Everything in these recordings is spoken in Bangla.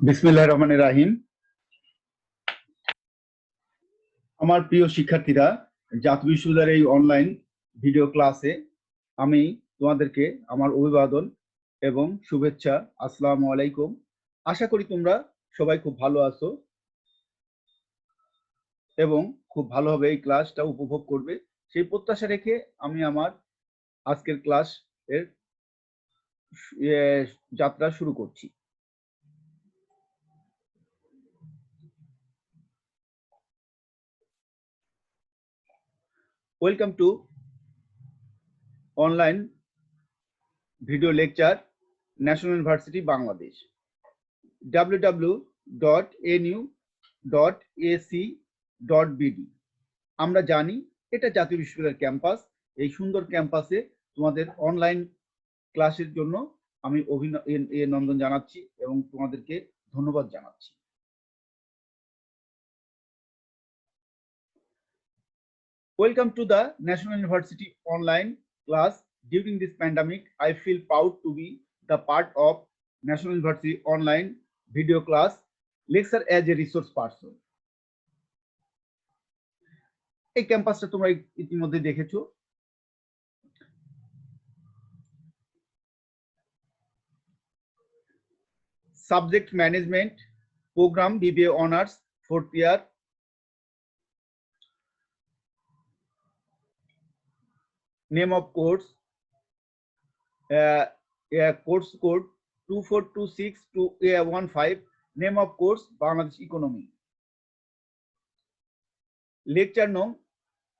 বিসমিল্লাহির রহমানির রহিম। আমার প্রিয় শিক্ষার্থীরা, জাতীয় বিশ্ববিদ্যালয়ের এই অনলাইন ভিডিও ক্লাসে আমি তোমাদেরকে আমার অভিবাদন এবং শুভেচ্ছা। আসসালামু আলাইকুম। আশা করি তোমরা সবাই খুব ভালো আছো এবং খুব ভালোভাবে এই ক্লাসটা উপভোগ করবে, সেই প্রত্যাশা রেখে আমি আমার আজকের ক্লাস এর যাত্রা শুরু করছি। Welcome to online video lecture national university Bangladesh, www.nu.ac.bd। আমরা জানি এটা জাতীয় বিশ্ববিদ্যালয়ের ক্যাম্পাস। এই সুন্দর ক্যাম্পাসে তোমাদের অনলাইন ক্লাসের জন্য আমি অভিনন্দন জানাচ্ছি এবং তোমাদেরকে ধন্যবাদ জানাচ্ছি। Welcome to the National University online class. During this pandemic, I feel proud to be the part of National University online video class lecture as a resource person. এই ক্যাম্পাসটা তোমরা ইতিমধ্যে দেখেছো। Subject management program, BBA honours 4th year। Name of course, course code 2426-15. Name of course, Bangladesh Economy. Lecture number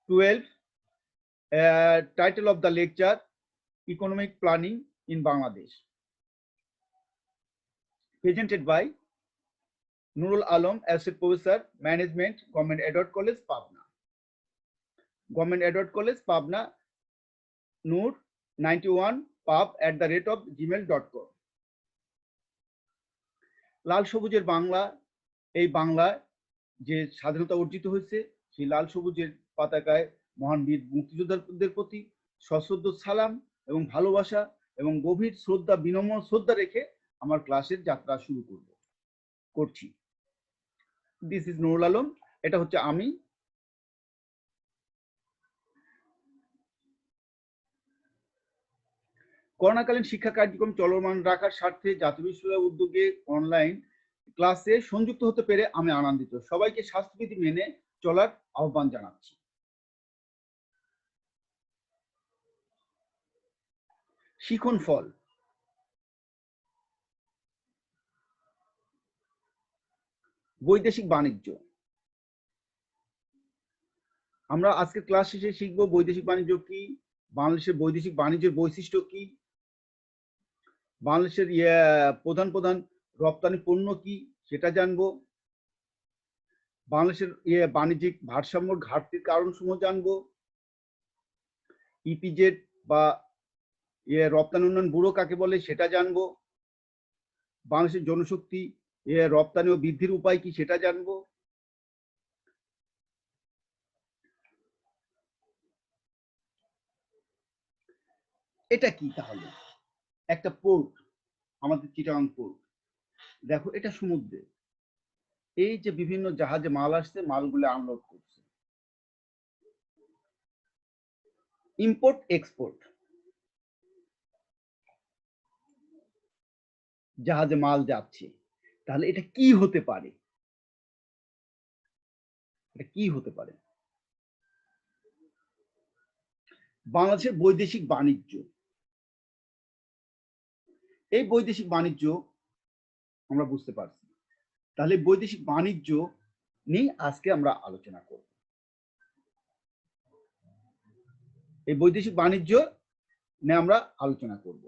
12. Title of the lecture, Economic Planning in Bangladesh. Presented by Nurul Alam, Associate Professor, Management, Government Edward College, Pabna. Government Edward College, Pabna, Nur 91 pub@gmail.com। লাল সবুজের বাংলা, এই বাংলায় যে স্বাধীনতা অর্জিত হয়েছে সেই লাল সবুজের পতাকায় মহান বীর মুক্তিযোদ্ধাদের প্রতি সশ্রদ্ধ সালাম এবং ভালোবাসা এবং গভীর শ্রদ্ধা, বিনম্র শ্রদ্ধা রেখে আমার ক্লাসের যাত্রা শুরু করছি। দিস ইজ নুরুল আলম, এটা হচ্ছে আমি। করোনাকালীন শিক্ষা কার্যক্রম চলমান রাখার স্বার্থে জাতীয় বিশ্ববিদ্যালয়ের উদ্যোগে অনলাইন ক্লাসে সংযুক্ত হতে পেরে আমি আনন্দিত। সবাইকে স্বাস্থ্যবিধি মেনে চলার আহ্বান জানাচ্ছি। শিখন ফল। বৈদেশিক বাণিজ্য। আমরা আজকে ক্লাস শেষে শিখবো বৈদেশিক বাণিজ্য কি, বাংলাদেশের বৈদেশিক বাণিজ্যের বৈশিষ্ট্য কি, বাংলাদেশের প্রধান প্রধান রপ্তানি পণ্য কি সেটা জানবো, বাংলাদেশের বাণিজ্যিক ভারসাম্যর ঘাটতির কারণসমূহ জানবো, ইপিজেড বা রপ্তানি উন্নয়ন ব্যুরো কাকে বলে সেটা জানবো, বাংলাদেশের জনশক্তি রপ্তানি ও বৃদ্ধির উপায় কি সেটা জানবো, এটা কি তাহলে একটা পোর্ট, আমাদের চিটাগাং পোর্ট। দেখো এটা সমুদ্রে, এই যে বিভিন্ন জাহাজে মাল আসছে, মালগুলো আনলোড করছে। ইম্পোর্ট এক্সপোর্ট, জাহাজে মাল যাচ্ছে, তাহলে এটা কি হতে পারে? এটা কি হতে পারে? বাংলাদেশের বৈদেশিক বাণিজ্য। এই বৈদেশিক বাণিজ্য আমরা বুঝতে পারছি, তাহলে বৈদেশিক বাণিজ্য নিয়ে আজকে আমরা আলোচনা করব। এই বৈদেশিক বাণিজ্য নিয়ে আমরা আলোচনা করব।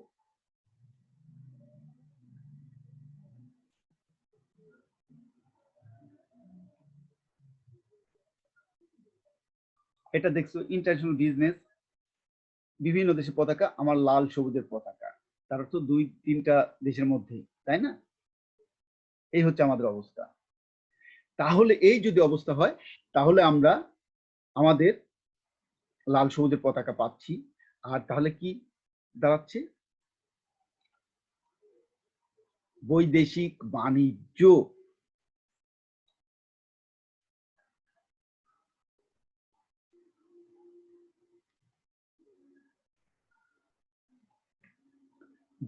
এটা দেখছো ইন্টারন্যাশনাল বিজনেস, বিভিন্ন দেশের পতাকা, আমার লাল সবুজের পতাকা, তার অর্থ 2-3টা দেশের মধ্যে, তাই না? এই হচ্ছে আমাদের অবস্থা। তাহলে এই যদি অবস্থা হয়, তাহলে আমরা আমাদের লাল সবুজের পতাকা পাচ্ছি, আর তাহলে কি দাঁড়াচ্ছে? বৈদেশিক বাণিজ্য।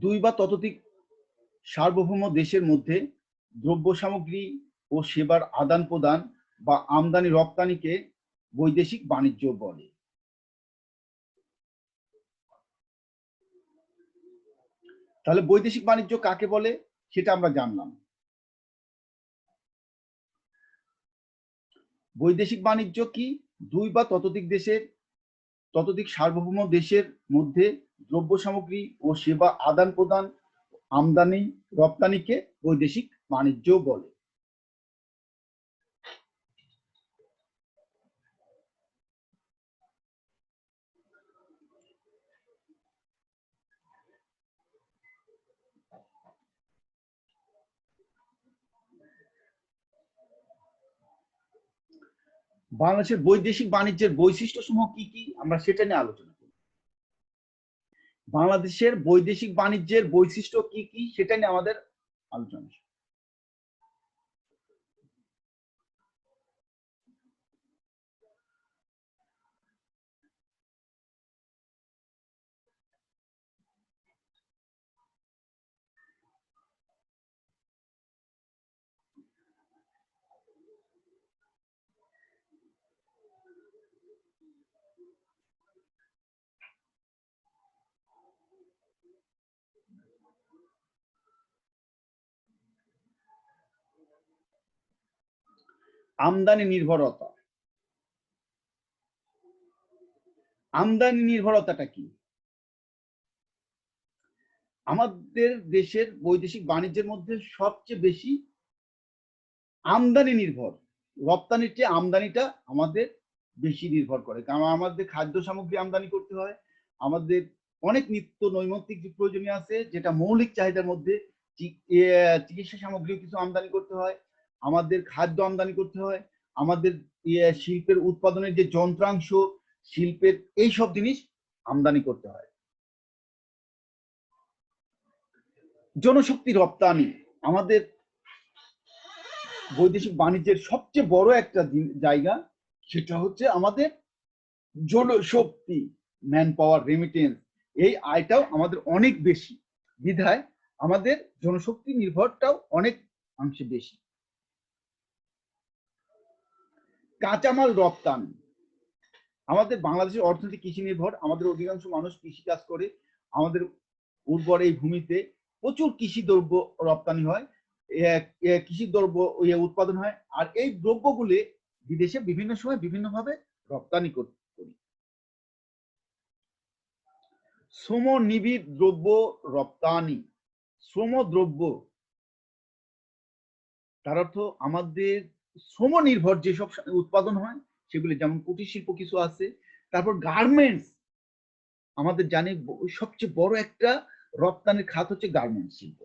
দুই বা ততোধিক সার্বভৌম দেশের মধ্যে দ্রব্য সামগ্রী ও সেবার আদান প্রদান বা আমদানি রপ্তানিকে বৈদেশিক বাণিজ্য বলে। তাহলে বৈদেশিক বাণিজ্য কাকে বলে সেটা আমরা জানলাম। বৈদেশিক বাণিজ্য কি? দুই বা ততোধিক সার্বভৌম দেশের মধ্যে দ্রব্য সামগ্রী ও সেবা আদান প্রদান, আমদানি রপ্তানিকে বৈদেশিক বাণিজ্য বলে। বাংলাদেশের বৈদেশিক বাণিজ্যের বৈশিষ্ট্য সমূহ কি কি আমরা সেটা নিয়ে আলোচনা করি। বাংলাদেশের বৈদেশিক বাণিজ্যের বৈশিষ্ট্য কি কি সেটা নিয়ে আমাদের আলোচনা। আমদানি নির্ভরতা। আমদানি নির্ভরতাটা কি? আমাদের দেশের বৈদেশিক বাণিজ্যের মধ্যে সবচেয়ে বেশি আমদানি নির্ভর, রপ্তানির চেয়ে আমদানিটা আমাদের বেশি নির্ভর করে। কারণ আমাদের খাদ্য সামগ্রী আমদানি করতে হয়, আমাদের অনেক নিত্য নৈমিত্তিক যে প্রয়োজনীয় আছে যেটা মৌলিক চাহিদার মধ্যে, চিকিৎসা সামগ্রী কিছু আমদানি করতে হয়, আমাদের খাদ্য আমদানি করতে হয়, আমাদের শিল্পের উৎপাদনের যে যন্ত্রাংশ, শিল্পের এইসব জিনিস আমদানি করতে হয়। জনশক্তি রপ্তানি আমাদের বৈদেশিক বাণিজ্যের সবচেয়ে বড় একটা জায়গা, সেটা হচ্ছে আমাদের জনশক্তি, ম্যান পাওয়ার, রেমিটেন্স, এই আয়টাও আমাদের অনেক বেশি, বিধায় আমাদের জনশক্তি নির্ভরটাও অনেক অংশে বেশি। কাঁচামাল রপ্তানি আমাদের বাংলাদেশের অর্থনীতি কৃষি নির্ভর, আমাদের অধিকাংশ মানুষ কৃষি কাজ করে, আমাদের উর্বর এই ভূমিতে প্রচুর কৃষি দ্রব্য রপ্তানি হয়, কৃষি দ্রব্য উৎপাদন হয়, আর এই দ্রব্যগুলি বিদেশে বিভিন্ন সময় বিভিন্নভাবে রপ্তানি করি। শ্রমনিবিড় দ্রব্য রপ্তানি, শ্রম দ্রব্য তার অর্থ আমাদের শ্রম নির্ভর যেসব উৎপাদন হয় সেগুলি, যেমন কুটির শিল্প কিছু আছে, তারপর গার্মেন্টস, আমাদের জানি সবচেয়ে বড় একটা রপ্তানির খাত হচ্ছে গার্মেন্টস শিল্প।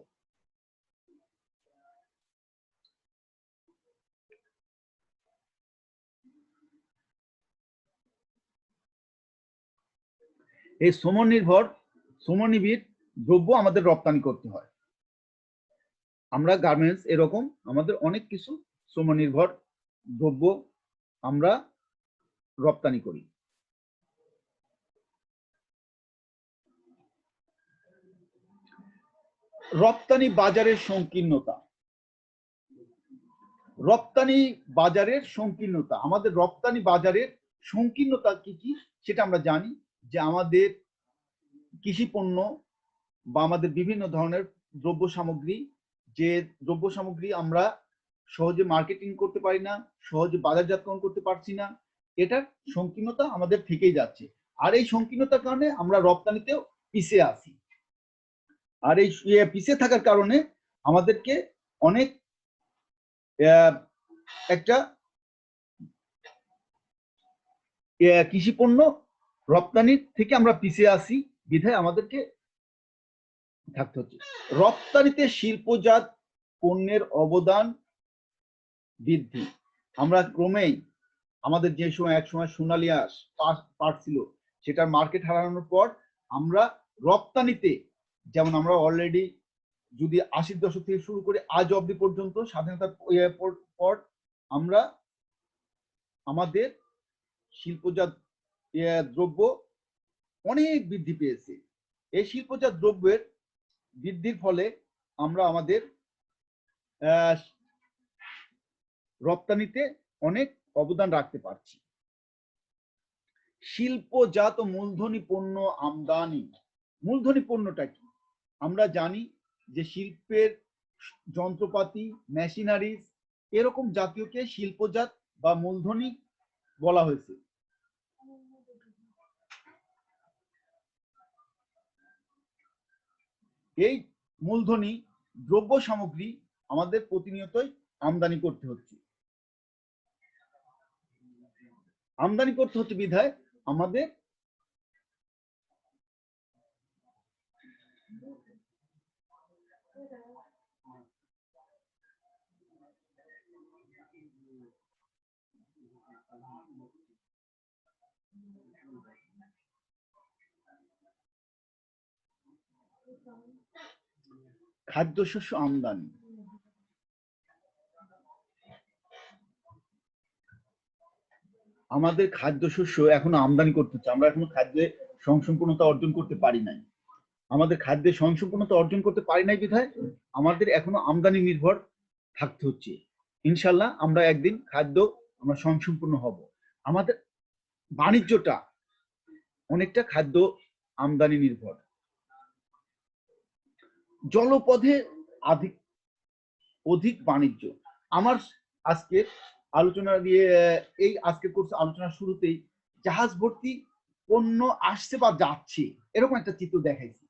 এই শ্রমনিবিড় দ্রব্য আমাদের রপ্তানি করতে হয়। আমরা গার্মেন্টস এরকম আমাদের অনেক কিছু শ্রমনির্ভর দ্রব্য আমরা রপ্তানি করি। রপ্তানি বাজারের সংকীর্ণতা, রপ্তানি বাজারের সংকীর্ণতা, আমাদের রপ্তানি বাজারের সংকীর্ণতা কি কি সেটা আমরা জানি, যে আমাদের কৃষি পণ্য বা আমাদের বিভিন্ন ধরনের দ্রব্য সামগ্রী, যে দ্রব্য সামগ্রী আমরা সহজে মার্কেটিং করতে পারি না, সহজে বাজারজাতকরণ করতে পারছি না, এটার সংকীর্ণতা আমাদের থেকেই যাচ্ছে। আর এই সংকীর্ণতার কারণে আমরা রপ্তানিতেও পিছিয়ে আছি। আর এই পিছিয়ে থাকার কারণে আমাদেরকে অনেক একটা কৃষি পণ্য রপ্তানির থেকে আমরা পিছিয়ে আসি, বিধায় আমাদেরকে থাকতে হচ্ছে। রপ্তানিতে শিল্পজাত পণ্যের অবদান বৃদ্ধি, আমরা ক্রমেই আমাদের যে সময় একসময় সোনালী পাট ছিল সেটার মার্কেট হারানোর পর আমরা রপ্তানিতে, যেমন আমরা অলরেডি যদি 80-র দশক থেকে শুরু করে আজ অবধি পর্যন্ত স্বাধীনতার পর আমরা আমাদের শিল্পজাত দ্রব্য অনেক বৃদ্ধি পেয়েছে। এই শিল্পজাত দ্রব্যের বৃদ্ধির ফলে আমরা আমাদের রপ্তানিতে অনেক অবদান রাখতে পারছি। শিল্পজাত মূলধনী পণ্য আমদানি। মূলধনী পণ্যটা কি? আমরা জানি যে শিল্পের যন্ত্রপাতি, মেশিনারিজ এরকম জাতীয়কে শিল্পজাত বা মূলধনী বলা হয়েছে। এই মূলধনী দ্রব্য সামগ্রী আমাদের প্রতিনিয়তই আমদানি করতে হচ্ছে। আমদানি করতে হচ্ছে বিধায় আমাদের খাদ্যশস্য আমদানি। আমাদের খাদ্যশস্য এখনো আমদানি করতে হচ্ছে। আমরা এখনো খাদ্যে স্বয়ংসম্পূর্ণতা অর্জন করতে পারি নাই। আমাদের খাদ্যে স্বয়ংসম্পূর্ণতা অর্জন করতে পারি নাই বিধায় আমাদের এখনো আমদানি নির্ভর থাকতে হচ্ছে। ইনশাল্লাহ আমরা একদিন খাদ্য আমরা স্বয়ংসম্পূর্ণ হব। আমাদের বাণিজ্যটা অনেকটা খাদ্য আমদানি নির্ভর। জলপথে অধিক বাণিজ্য। আমার আজকের আলোচনা দিয়ে এই আজকের কোর্স আলোচনার শুরুতেই জাহাজ ভর্তি পণ্য আসছে বা যাচ্ছে এরকম একটা চিত্র দেখাইছি।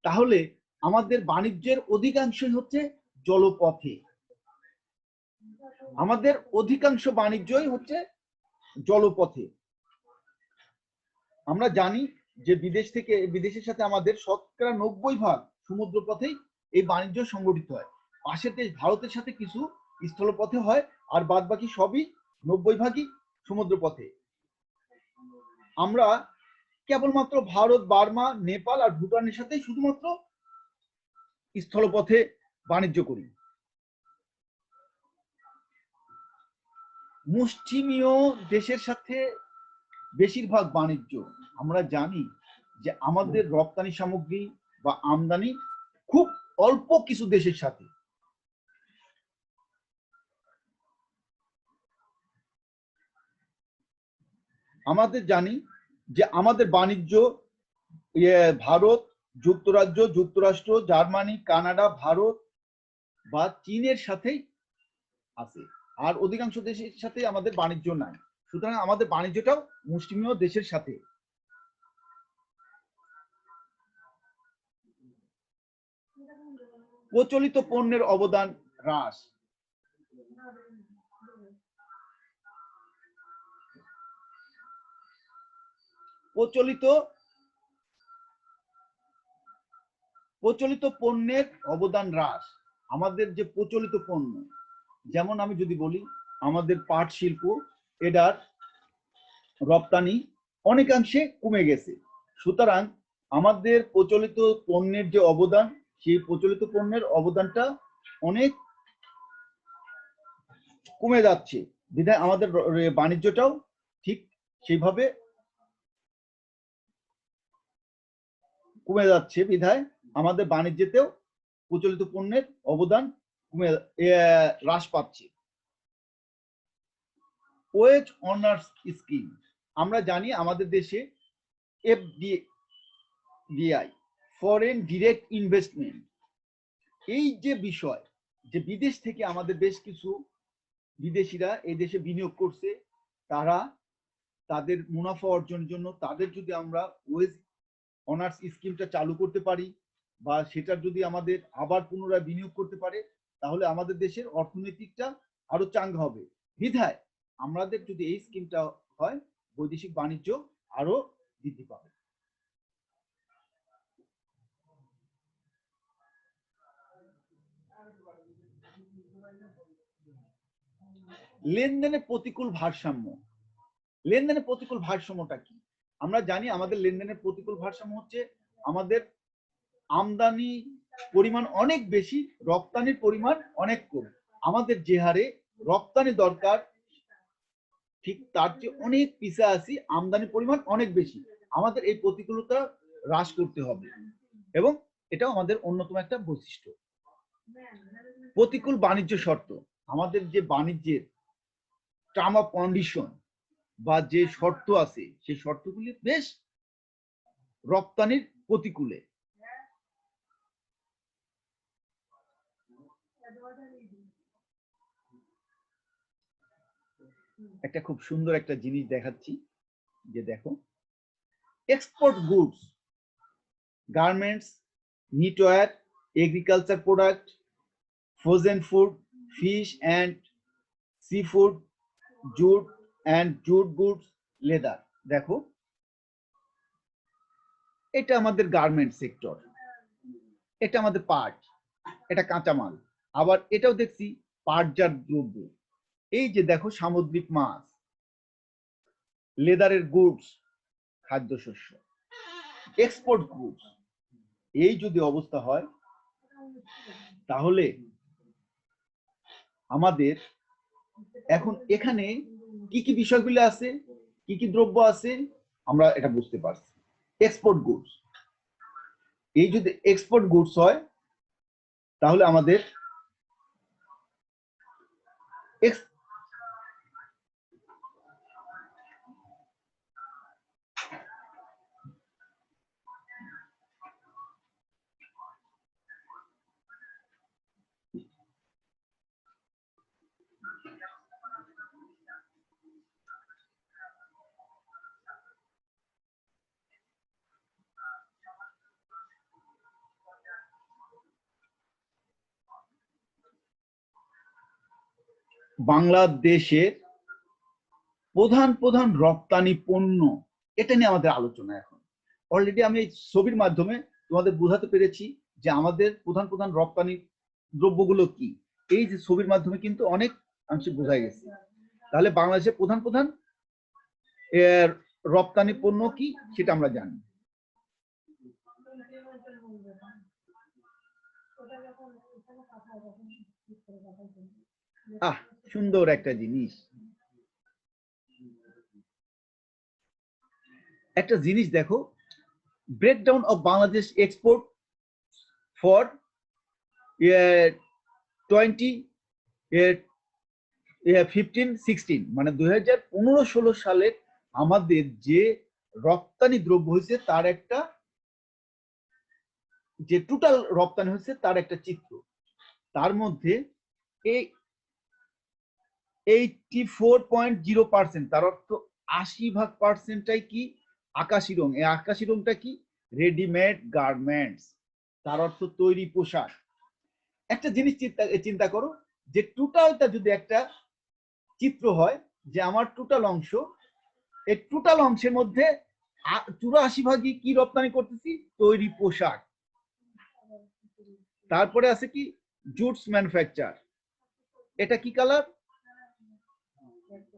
তাহলে আমাদের বাণিজ্যের অধিকাংশই হচ্ছে জলপথে। আমাদের অধিকাংশ বাণিজ্যই হচ্ছে জলপথে। আমরা জানি যে বিদেশের সাথে আমাদের শতকরা 90% সমুদ্র পথেই এই বাণিজ্য সংগঠিত হয়। পাশের দেশ ভারতের সাথে কিছু স্থলপথে হয়, আর বাদ বাকি সবই 90% সমুদ্র পথে। আমরা কেবলমাত্র ভারত, বার্মা, নেপাল আর ভুটানের সাথে শুধুমাত্র স্থলপথে বাণিজ্য করি। মুষ্টিমেয় দেশের সাথে বেশিরভাগ বাণিজ্য। আমরা জানি যে আমাদের রপ্তানি সামগ্রী বা আমদানি খুব অল্প কিছু দেশের সাথে। আমাদের জানি যে আমাদের বাণিজ্য ভারত, যুক্তরাজ্য, যুক্তরাষ্ট্র, জার্মানি, কানাডা, ভারত বা চীনের সাথেই আছে, আর অধিকাংশ দেশের সাথে আমাদের বাণিজ্য নাই। সুতরাং আমাদের বাণিজ্যটাও মুষ্টিমেয় দেশের সাথে। প্রচলিত পণ্যের অবদান হ্রাস। প্রচলিত পণ্যের অবদান হ্রাস। আমাদের যে প্রচলিত পণ্য, যেমন আমি যদি বলি আমাদের পাট শিল্প, এটার রপ্তানি অনেকাংশে কমে গেছে। সুতরাং আমাদের প্রচলিত পণ্যের যে অবদান, সেই প্রচলিত পণ্যের অবদানটা অনেক কমে যাচ্ছে বিধায় আমাদের বাণিজ্যটাও ঠিক সেইভাবে কমে যাচ্ছে বিধায় আমাদের বাণিজ্যতেও প্রচলিত পণ্যের অবদান হ্রাস পাচ্ছে। Wedge honours scheme. আমরা জানি আমাদের দেশে এফডিআই, ফরেন ডিরেক্ট ইনভেস্টমেন্ট, এই যে বিষয় যে বিদেশ থেকে আমাদের বেশ কিছু বিদেশিরা এই দেশে বিনিয়োগ করছে, তারা তাদের মুনাফা অর্জনের জন্য তাদের যদি আমরা ওয়েজ অনার্স স্কিমটা চালু করতে পারি বা সেটা যদি আমাদের আবার পুনরায় বিনিয়োগ করতে পারে, তাহলে আমাদের দেশের অর্থনৈতিকটা আরো চাঙ্গা হবে। বিধায় আমাদের যদি এই স্কিমটা হয়, বৈদেশিক বাণিজ্য আরো বৃদ্ধি পাবে। লেনদেনের প্রতিকূল ভারসাম্য। লেনদেনের প্রতিকূল ভারসাম্যটা কি? আমরা জানি আমাদের লেনদেনের প্রতিকূল ভারসাম্য হচ্ছে আমাদের আমদানি পরিমাণ অনেক বেশি, রপ্তানির পরিমাণ অনেক কম। আমাদের যে হারে রপ্তানি দরকার ঠিক তার চেয়ে অনেক পিছিয়ে আছি, আমদানির পরিমাণ অনেক বেশি। আমাদের এই প্রতিকূলতা হ্রাস করতে হবে এবং এটাও আমাদের অন্যতম একটা বৈশিষ্ট্য। প্রতিকূল বাণিজ্য শর্ত, আমাদের যে বাণিজ্যের টার্ম অফ কন্ডিশন বা যে শর্ত আছে সেই শর্তগুলি বেশ রপ্তানির প্রতিকূলে। একটা খুব সুন্দর একটা জিনিস দেখাচ্ছি, যে দেখো, export goods, garments, knitwear, agriculture product, frozen food, fish and sea food, jute and jute goods, leather. দেখো, এটা আমাদের গার্মেন্ট সেক্টর, এটা আমাদের পাট, এটা কাঁচামাল। আবার এটাও দেখছি পাটজাত দ্রব্য। এই যে দেখো, সামুদ্রিক মাছ, লেদারের গুডস, খাদ্যশস্য, এক্সপোর্ট গুডস। এই যদি অবস্থা হয় তাহলে আমাদের এখন এখানে কি কি বিষয়গুলো আছে, কি কি দ্রব্য আছে, আমরা এটা বুঝতে পারছি। এক্সপোর্ট গুডস, এই যদি এক্সপোর্ট গুডস হয় তাহলে আমাদের বাংলাদেশের প্রধান প্রধান রপ্তানি পণ্য, এটা নিয়ে আমাদের আলোচনা। এখন অলরেডি আমি এই ছবির মাধ্যমে তোমাদের বোঝাতে পেরেছি যে আমাদের প্রধান প্রধান রপ্তানি দ্রব্যগুলো কি। এই যে ছবির মাধ্যমে কিন্তু অনেক অংশে বোঝা গেছে। তাহলে বাংলাদেশের প্রধান প্রধান রপ্তানি পণ্য কি সেটা আমরা জানি। সুন্দর একটা জিনিস, একটা জিনিস দেখো, breakdown of Bangladesh export for 2015-16, মানে 2015-16 সালের আমাদের যে রপ্তানি দ্রব্য হয়েছে তার একটা, যে টোটাল রপ্তানি হয়েছে তার একটা চিত্র। তার মধ্যে এই 84.0%, তার অর্থ 80% কি আকাশি রং। এই আকাশি রংটা কি? রেডিমেড গার্মেন্টস, তার অর্থ তৈরি পোশাক। একটা জিনিস চিন্তা করো, যে টোটালটা যদি একটা চিত্র হয়, যে আমার টোটাল অংশ, এই টোটাল অংশের মধ্যে 84% কি রপ্তানি করতেছি? তৈরি পোশাক। তারপরে আছে কি? জুটস ম্যানুফ্যাকচার, এটা কি কালার?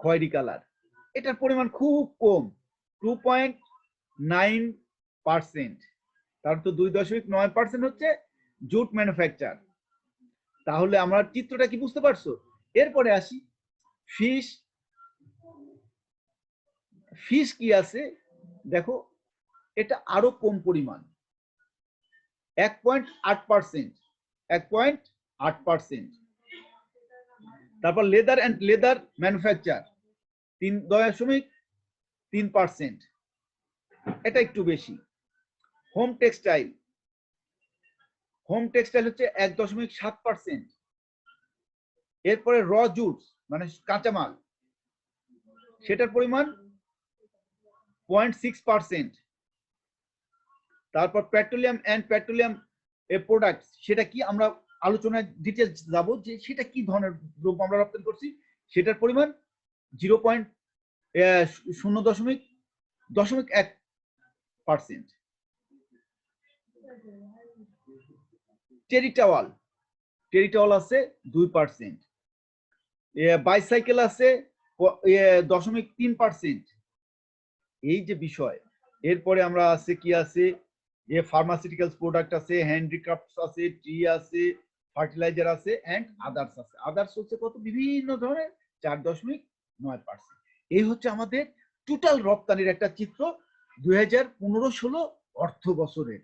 খয়েরি কালার। এটার পরিমাণ খুব কম, 2.9%। তার তো 2.9% হচ্ছে জুট ম্যানুফ্যাকচার। তাহলে আমার চিত্রটা কি বুঝতে পারছো? এরপরে আসি ফিশ। ফিশ কি আছে দেখো, এটা আরো কম পরিমাণ, 1.8%। 1.8%। তারপর লেদার অ্যান্ড লেদার ম্যানুফ্যাকচার 3.3%, এটা একটু বেশি। হোম টেক্সটাইল, হোম টেক্সটাইল হচ্ছে 1.7%। এরপরে র জুটস মানে কাঁচামাল, সেটার পরিমাণ 0.6%। তারপর পেট্রোলিয়াম অ্যান্ড পেট্রোলিয়াম প্রোডাক্টস, সেটা কি আমরা আলোচনায় ডিটেলস যাব যে সেটা কি ধরনের দ্রব্য আমরা রপ্তানি করছি। সেটার পরিমাণ 0.1%। টেরিটাওয়াল, টেরিটাওয়াল আছে 2%। বাইসাইকেল আছে 0.3%। এই যে বিষয়। এরপরে আমরা আছে কি আছে, যে ফার্মাসিউটিক্যালস প্রোডাক্ট আছে, হ্যান্ডিক্রাফটস আছে, টি আছে, ফার্টিলাইজার আছে, এন্ড আদার্স আছে। আদার্স হচ্ছে কত? বিভিন্ন ধরনের 4.9%। এই হচ্ছে আমাদের টোটাল রপ্তানির একটা চিত্র 2015-16 অর্থ বছরের।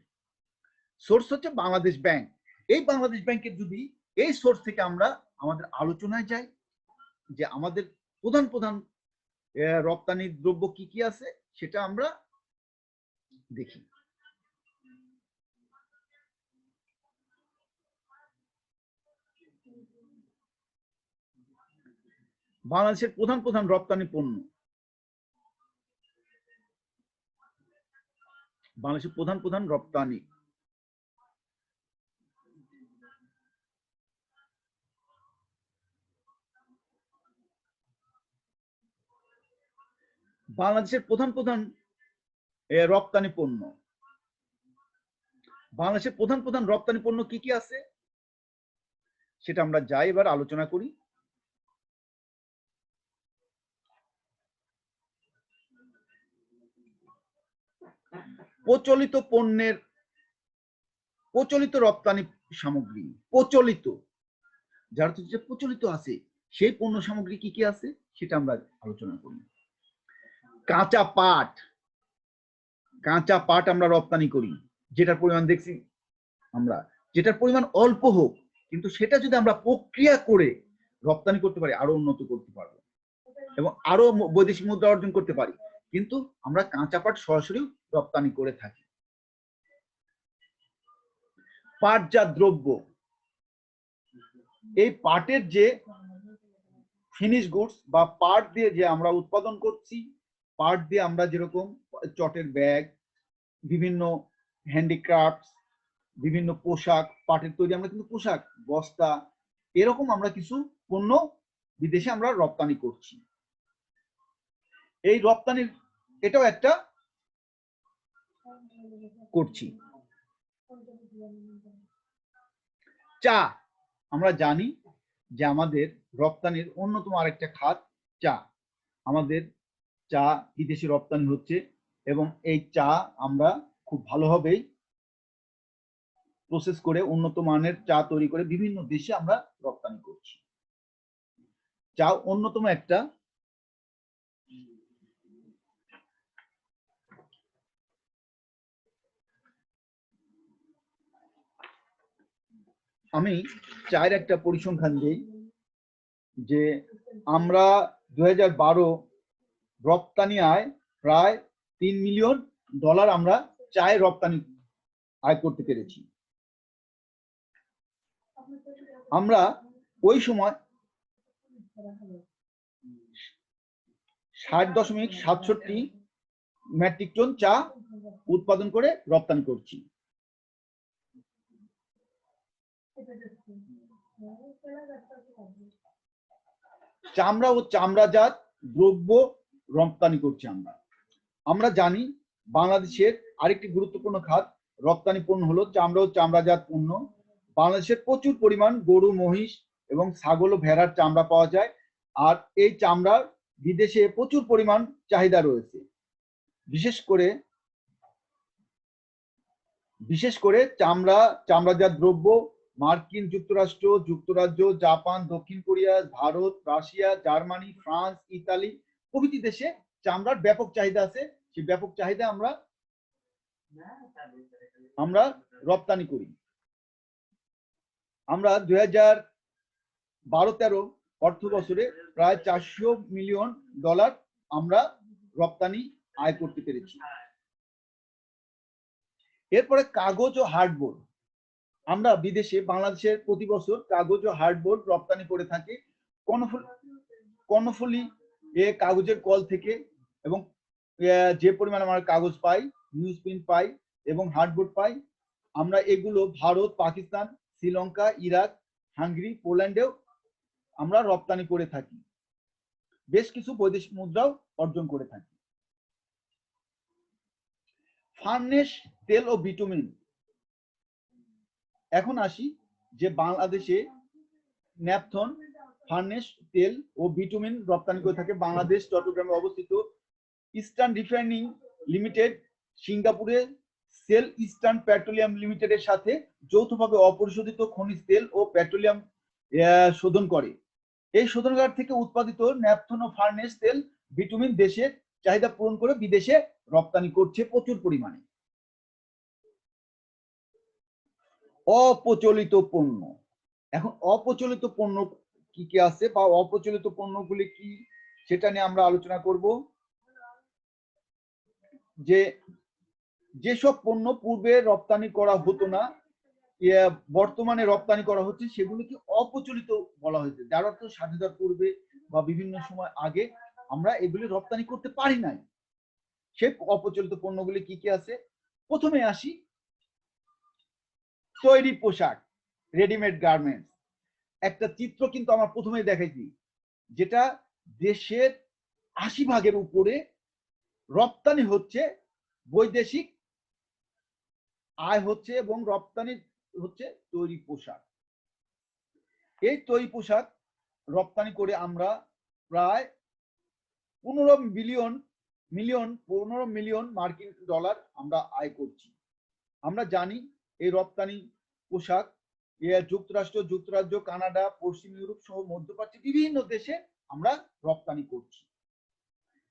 সোর্স হচ্ছে বাংলাদেশ ব্যাংক। এই বাংলাদেশ ব্যাংকের যদি এই সোর্স থেকে আমরা আমাদের আলোচনায় যাই যে আমাদের প্রধান প্রধান রপ্তানি দ্রব্য কি কি আছে সেটা আমরা দেখি। বাংলাদেশের প্রধান প্রধান রপ্তানি পণ্য, বাংলাদেশের প্রধান প্রধান রপ্তানি, বাংলাদেশের প্রধান প্রধান রপ্তানি পণ্য, বাংলাদেশের প্রধান প্রধান রপ্তানি পণ্য কি কি আছে সেটা আমরা যাই এবার আলোচনা করি। প্রচলিত পণ্যের, প্রচলিত রপ্তানি সামগ্রী, প্রচলিত যারা হচ্ছে প্রচলিত আছে সেই পণ্য সামগ্রী কি কি আছে সেটা আমরা আলোচনা করি। কাঁচা পাট, কাঁচা পাট আমরা রপ্তানি করি, যেটার পরিমাণ দেখছি আমরা, যেটার পরিমাণ অল্প হোক কিন্তু সেটা যদি আমরা প্রক্রিয়া করে রপ্তানি করতে পারি আরো উন্নত করতে পারবো এবং আরো বৈদেশিক মুদ্রা অর্জন করতে পারি, কিন্তু আমরা কাঁচা পাট সরাসরি রপ্তানি করে থাকি। পাটজাত দ্রব্য, এই পাটের যে ফিনিশ গুডস বা পাট দিয়ে যে আমরা উৎপাদন করছি, পাট দিয়ে আমরা যেরকম চটের ব্যাগ, বিভিন্ন হ্যান্ডিক্রাফটস, বিভিন্ন পোশাক, পাটের তৈরি আমরা কিন্তু পোশাক, বস্তা, এরকম আমরা কিছু পণ্য বিদেশে আমরা রপ্তানি করছি। এই রপ্তানির এটাও একটা করছি। চা, আমরা জানি যে আমাদের রপ্তানির অন্যতম আরেকটা খাত চা। আমাদের চা বিদেশে রপ্তানি হচ্ছে এবং এই চা আমরা খুব ভালোভাবেই প্রসেস করে উন্নত মানের চা তৈরি করে বিভিন্ন দেশে আমরা রপ্তানি করছি। চা অন্যতম একটা আমি চায়ের একটা পরিসংখ্যান দিই যে আমরা 2012 রপ্তানি আয় প্রায় $3 মিলিয়ন আমরা চায়ের রপ্তানি আয় করতে পেরেছি। আমরা ওই সময় 60.67 মেট্রিক টন চা উৎপাদন করে রপ্তানি করছি। চামড়া ও চামড়াজাত দ্রব্য রপ্তানি করছি আমরা। আমরা জানি বাংলাদেশের আরেকটি গুরুত্বপূর্ণ খাত রপ্তানি পণ্য হলো চামড়া ও চামড়াজাত পণ্য। বাংলাদেশের প্রচুর পরিমাণ গরু, মহিষ এবং ছাগল ও ভেড়ার চামড়া পাওয়া যায়, আর এই চামড়ার বিদেশে প্রচুর পরিমাণ চাহিদা রয়েছে। বিশেষ করে চামড়া, চামড়াজাত দ্রব্য মার্কিন যুক্তরাষ্ট্র, যুক্তরাজ্য, জাপান, দক্ষিণ Korea, Bharat, Russia, Germany, France, Italy প্রভৃতি দেশে চামড়ার ব্যাপক চাহিদা আছে। সেই ব্যাপক চাহিদা আমরা রপ্তানি করি। আমরা 2012-13 অর্থ বছরে প্রায় $400 মিলিয়ন আমরা রপ্তানি আয় করতে পেরেছি। এরপরে কাগজ ও হার্ডবোর্ড, আমরা বিদেশে বাংলাদেশের প্রতি বছর কাগজ ও হার্ডবোর্ড রপ্তানি করে থাকি। কর্ণফুলী কাগজের কল থেকে এবং যে পরিমাণ আমরা কাগজ পাই, নিউজ প্রিন্ট পাই এবং হার্ডবোর্ড পাই, আমরা এগুলো ভারত, পাকিস্তান, শ্রীলঙ্কা, ইরাক, হাঙ্গেরি, পোল্যান্ডেও আমরা রপ্তানি করে থাকি। বেশ কিছু বৈদেশিক মুদ্রাও অর্জন করে থাকি। ফার্নেস, তেল ও বিটুমিন, এখন আসি যে বাংলাদেশে ন্যাপথন, ফার্নেস, তেল ও বিটুমিন রপ্তানি করে থাকে বাংলাদেশ চট্টগ্রামে অবস্থিত ইস্টার্ন রিফাইনিং লিমিটেড, সিঙ্গাপুরে সেল ইস্টার্ন পেট্রোলিয়াম লিমিটেডের সাথে যৌথভাবে অপরিশোধিত খনিজ তেল ও পেট্রোলিয়াম শোধন করে। এই শোধনাগার থেকে উৎপাদিত ন্যাপথন ও ফার্নেস তেল বিটুমিন দেশের চাহিদা পূরণ করে বিদেশে রপ্তানি করছে প্রচুর পরিমাণে। অপ্রচলিত পণ্য, এখন অপ্রচলিত পণ্য কি কি আছে বা অপ্রচলিত পণ্যগুলি কি সেটা নিয়ে আমরা আলোচনা করব। যে যেসব পণ্য পূর্বে রপ্তানি করা হতো না বর্তমানে রপ্তানি করা হচ্ছে সেগুলোকে অপ্রচলিত বলা হয়েছে, যার অর্থ স্বাধীনতার পূর্বে বা বিভিন্ন সময় আগে আমরা এগুলি রপ্তানি করতে পারি নাই। সেই অপ্রচলিত পণ্যগুলি কি কি আছে, প্রথমে আসি তৈরি পোশাক, রেডিমেড গার্মেন্টস। একটা চিত্র কিন্তু আমরা প্রথমেই দেখাইছি, যেটা দেশের ৮০% উপরে রপ্তানি হচ্ছে, বৈদেশিক আয় হচ্ছে এবং রপ্তানি হচ্ছে তৈরি পোশাক। এই তৈরি পোশাক রপ্তানি করে আমরা প্রায় 15 মিলিয়ন মার্কিন ডলার আমরা আয় করছি। আমরা জানি এই রপ্তানি পোশাক যুক্তরাষ্ট্র, যুক্তরাজ্য, কানাডা, পশ্চিম ইউরোপ সহ মধ্যপ্রাচ্যের বিভিন্ন দেশে আমরা রপ্তানি করছি।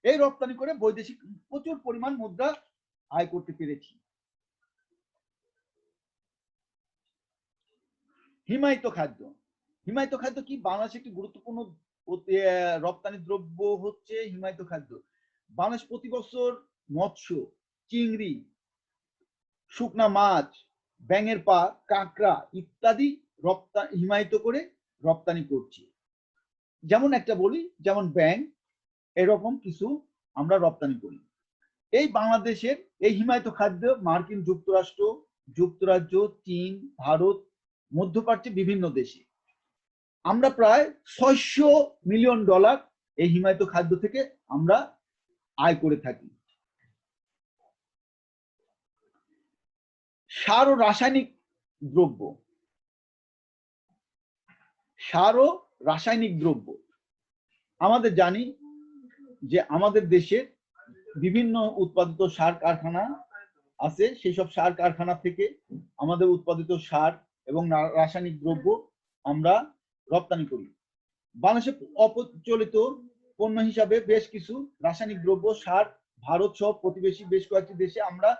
এই রপ্তানি করে বৈদেশিক প্রচুর পরিমাণ মুদ্রা আয় করতে পেরেছি। হিমায়িত খাদ্য, হিমায়িত খাদ্য কি? বাংলাদেশ একটি গুরুত্বপূর্ণ রপ্তানি দ্রব্য হচ্ছে হিমায়িত খাদ্য। বাংলাদেশ প্রতি বছর মৎস্য, চিংড়ি, শুকনা মাছ, ব্যাঙের পা, কাঁকড়া ইত্যাদি হিমায়িত করে রপ্তানি করছি। যেমন একটা বলি, যেমন ব্যাঙ, এরকম কিছু আমরা রপ্তানি করি। এই বাংলাদেশের এই হিমায়িত খাদ্য মার্কিন যুক্তরাষ্ট্র, যুক্তরাজ্য, চীন, ভারত, মধ্যপ্রাচ্যের বিভিন্ন দেশে আমরা প্রায় ৬০০ মিলিয়ন ডলার এই হিমায়িত খাদ্য থেকে আমরা আয় করে থাকি। সার ও রাসায়নিক দ্রব্য, সার ও রাসায়নিক দ্রব্য আমাদের জানি যে আমাদের দেশে বিভিন্ন উৎপাদিত সার কারখানা আছে। সেই সব সার কারখানা থেকে আমাদের উৎপাদিত সার এবং রাসায়নিক দ্রব্য আমরা রপ্তানি করি। বাংলাদেশে অপ্রচলিত পণ্য হিসাবে বেশ কিছু রাসায়নিক দ্রব্য, সার ভারত সহ প্রতিবেশী বেশ কয়েকটি দেশে আমরা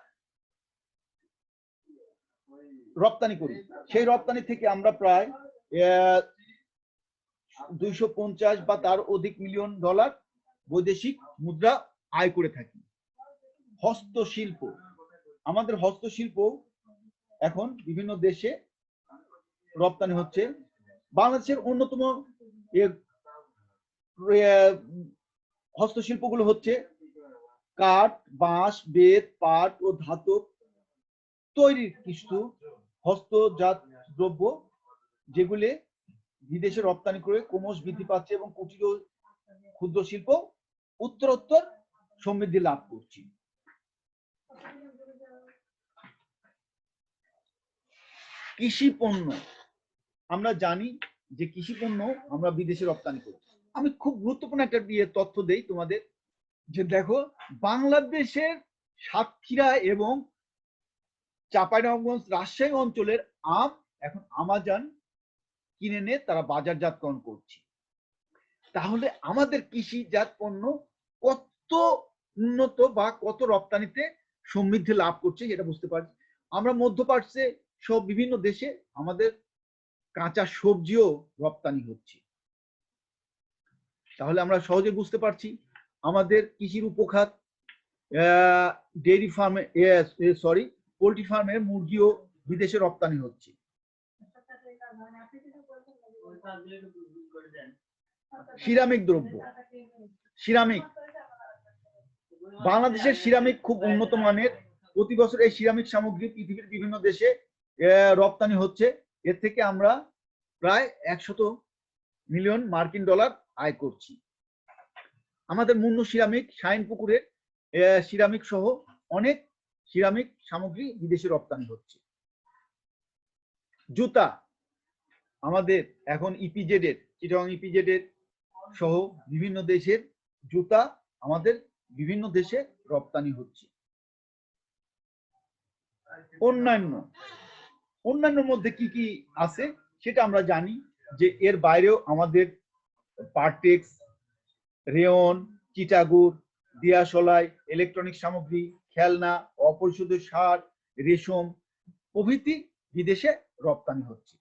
রপ্তানি করি। সেই রপ্তানি থেকে আমরা প্রায় 250 বা তার অধিক মিলিয়ন ডলার বৈদেশিক মুদ্রা আয় করে থাকি। হস্তশিল্প, আমাদের হস্তশিল্প এখন বিভিন্ন দেশে রপ্তানি হচ্ছে। বাংলাদেশের অন্যতম হস্তশিল্পগুলো হচ্ছে কাঠ, বাঁশ, বেত, পাট ও ধাতব তৈরির কিছু হস্তজাত দ্রব্য, যেগুলি বিদেশে রপ্তানি করে ক্রমশ বৃদ্ধি পাচ্ছে এবং কুটির ও ক্ষুদ্র শিল্প উত্তরোত্তর সমৃদ্ধি লাভ করছে। কৃষি পণ্য, আমরা জানি যে কৃষি পণ্য আমরা বিদেশে রপ্তানি করি। আমি খুব গুরুত্বপূর্ণ একটা তথ্য দেই তোমাদের, যে দেখো বাংলাদেশের সাতক্ষীরা এবং চাঁপাইনবাবগঞ্জ, রাজশাহী অঞ্চলের আম এখন আমাজন কিনে নিয়ে তারা বাজারজাতকরণ করছে। তাহলে আমাদের কৃষিজাত পণ্য কত উন্নত বা কত রপ্তানিতে সমৃদ্ধি লাভ করছে এটা বুঝতে পারছি। আমরা মধ্যপ্রাচ্যে সব বিভিন্ন দেশে আমাদের কাঁচা সবজিও রপ্তানি হচ্ছে। তাহলে আমরা সহজে বুঝতে পারছি আমাদের কৃষির উপখাত, ডেইরি ফার্মে পোল্ট্রি ফার্মের মুরগিও বিদেশে রপ্তানি হচ্ছে। সিরামিক দ্রব্য, সিরামিক, বাংলাদেশের সিরামিক খুব উন্নত মানের। প্রতি বছর এই সিরামিক সামগ্রী পৃথিবীর বিভিন্ন দেশে রপ্তানি হচ্ছে। এর থেকে আমরা প্রায় 100 মিলিয়ন মার্কিন ডলার আয় করছি। আমাদের মুন্নু সিরামিক, শাইনপুকুরের সিরামিক সহ অনেক সিরামিক সামগ্রী বিদেশে রপ্তানি হচ্ছে। জুতা, আমাদের এখন ইপিজেড এর, চিটাগং ইপিজেড এর সহ বিভিন্ন দেশের জুতা আমাদের বিভিন্ন দেশে রপ্তানি হচ্ছে। অন্যান্য অন্যান্যর মধ্যে কি কি আছে সেটা আমরা জানি, যে এর বাইরেও আমাদের পার্টেক্স, রেয়ন, চিটাগুড়, দিয়াশলাই, ইলেকট্রনিক সামগ্রী, খেলনা, অপরিশোধিত সার, রেশম প্রভৃতি বিদেশে রপ্তানি হচ্ছে।